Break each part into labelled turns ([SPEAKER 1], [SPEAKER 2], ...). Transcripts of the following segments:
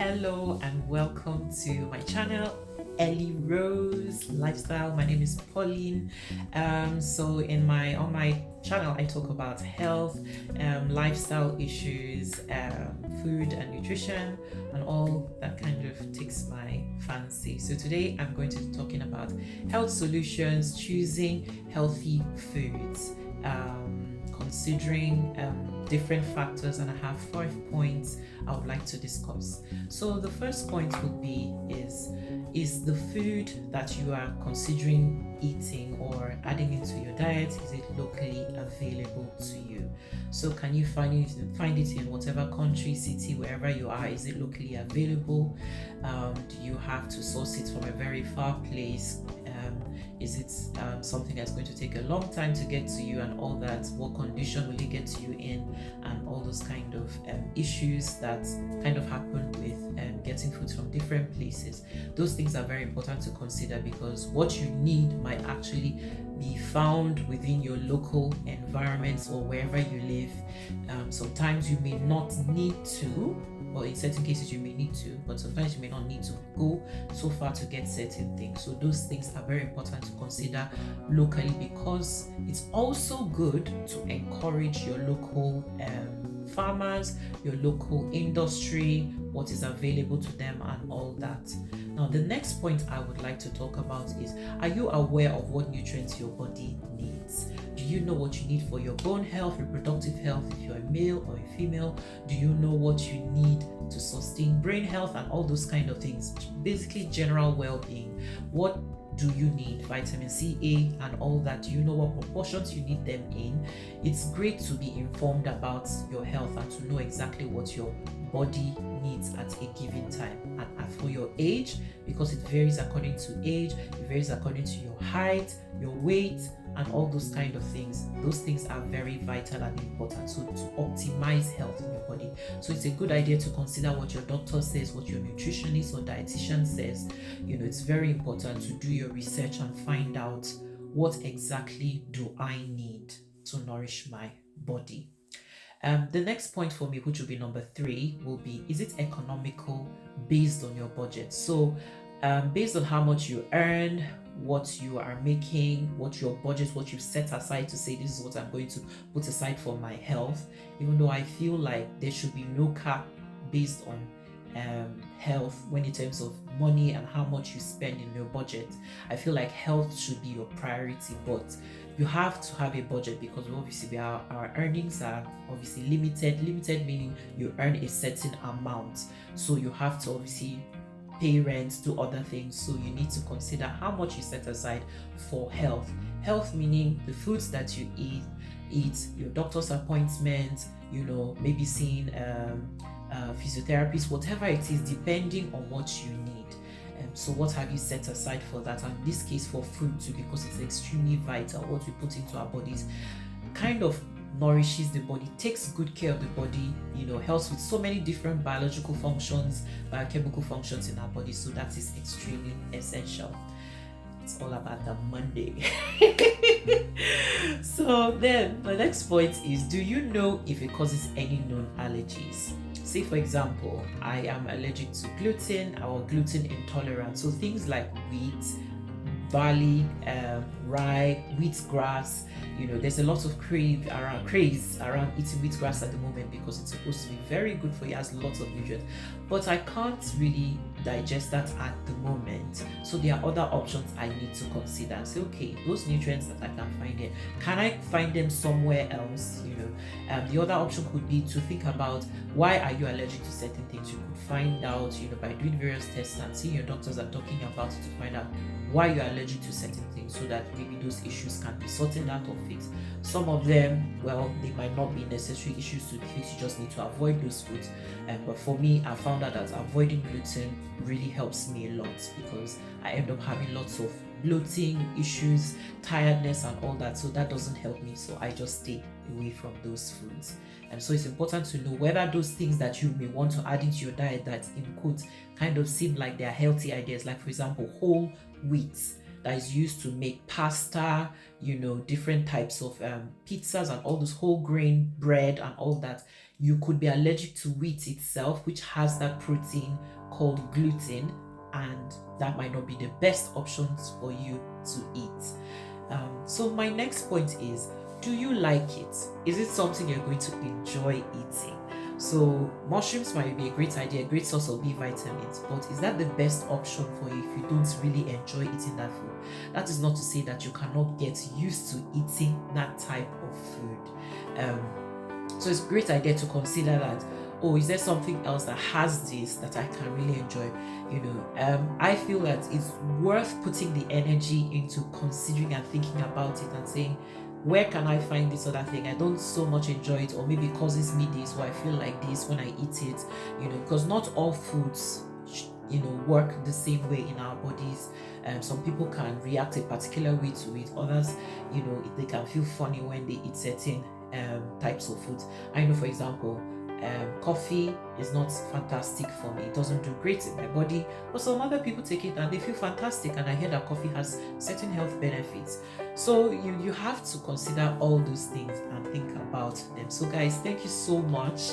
[SPEAKER 1] Hello and welcome to my channel, Elly Rose Lifestyle. My name is Pauline. So on my channel, I talk about health, lifestyle issues, food and nutrition, and all that kind of takes my fancy. So today I'm going to be talking about health solutions, choosing healthy foods, considering different factors, and I have 5 points I would like to discuss. So the first point would be is the food that you are considering eating or adding into your diet, is it locally available to you? So can you find it in whatever country, city, wherever you are? Is it locally available? Do you have to source it from a very far place? Is it something that's going to take a long time to get to you, and all that? What condition will it get to you in, and all those kind of issues that kind of happen with getting food from different places? Those things are very important to consider, because what you need might actually be found within your local environments or wherever you live. Sometimes you may not need to, or in certain cases you may need to, but sometimes you may not need to go so far to get certain things. So those things are very important to consider locally, because it's also good to encourage your local farmers, your local industry, what is available to them, and all that. Now, the next point I would like to talk about is, are you aware of what nutrients your body needs? Do you know what you need for your bone health, reproductive health, if you're a male or a female? Do you know what you need to sustain brain health and all those kind of things? Basically, general well-being. What do you need? Vitamin C, A, and all that. Do you know what proportions you need them in? It's great to be informed about your health and to know exactly what your body needs at a given time, and for your age, because it varies according to age, it varies according to your height, your weight, and all those kind of things. Those things are very vital and important, so to optimize health in your body. So it's a good idea to consider what your doctor says, what your nutritionist or dietitian says. It's very important to do your research and find out, what exactly do I need to nourish my body. The next point for me, which will be number 3, will be, is it economical based on your budget? So based on how much you earn, what you are making, what your budget, what you've set aside to say, this is what I'm going to put aside for my health. Even though I feel like there should be no cap based on health when in terms of money and how much you spend in your budget. I feel like health should be your priority, but you have to have a budget, because obviously our earnings are obviously limited meaning you earn a certain amount, so you have to obviously pay rent, do other things. So you need to consider how much you set aside for health. Health meaning the foods that you eat, your doctor's appointments, maybe seeing physiotherapists, whatever it is, depending on what you need. So what have you set aside for that? And in this case, for food too, because it's extremely vital. What we put into our bodies kind of nourishes the body, takes good care of the body, helps with so many different biological functions, biochemical functions in our body. So that is extremely essential. It's all about the Monday. So then the next point is, do you know if it causes any known allergies? Say for example, I am allergic to gluten or gluten intolerant. So things like wheat, barley, rye, wheatgrass. There's a lot of craze around eating wheatgrass at the moment, because it's supposed to be very good for you, it has lots of nutrients, but I can't really digest that at the moment. So there are other options I need to consider and say, okay, those nutrients that I can find here, can I find them somewhere else? The other option could be to think about, why are you allergic to certain things? You could find out by doing various tests and seeing your doctors are talking about it, to find out why you're allergic to certain things, so that maybe those issues can be sorted out or fixed. Some of them, well, they might not be necessary issues to fix, you just need to avoid those foods. But for me, I found out that avoiding gluten really helps me a lot, because I end up having lots of bloating issues, tiredness, and all that. So that doesn't help me, so I just stay away from those foods. And so it's important to know whether those things that you may want to add into your diet, that in quotes kind of seem like they're healthy ideas, like for example whole wheat, that is used to make pasta, different types of pizzas and all this whole grain bread and all that, you could be allergic to wheat itself, which has that protein called gluten, and that might not be the best options for you to eat. So my next point is, do you like it? Is it something you're going to enjoy eating? So mushrooms might be a great idea, a great source of B vitamins, but is that the best option for you if you don't really enjoy eating that food? That is not to say that you cannot get used to eating that type of food. So it's a great idea to consider that, oh, is there something else that has this that I can really enjoy? I feel that it's worth putting the energy into considering and thinking about it and saying, where can I find this other thing? I don't so much enjoy it, or maybe it causes me this, or I feel like this when I eat it, because not all foods work the same way in our bodies. Some people can react a particular way to it. Others, they can feel funny when they eat certain types of foods. I know, for example, coffee is not fantastic for me. It doesn't do great in my body, but some other people take it and they feel fantastic, and I hear that coffee has certain health benefits. So you have to consider all those things and think about them. So guys, thank you so much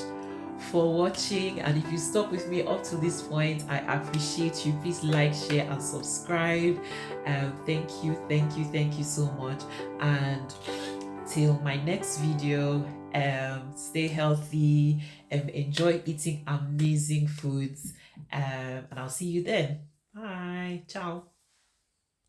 [SPEAKER 1] for watching, and if you stuck with me up to this point, I appreciate you. Please like, share and subscribe. Thank you so much, and till my next video, stay healthy, enjoy eating amazing foods, and I'll see you then. Bye. Ciao.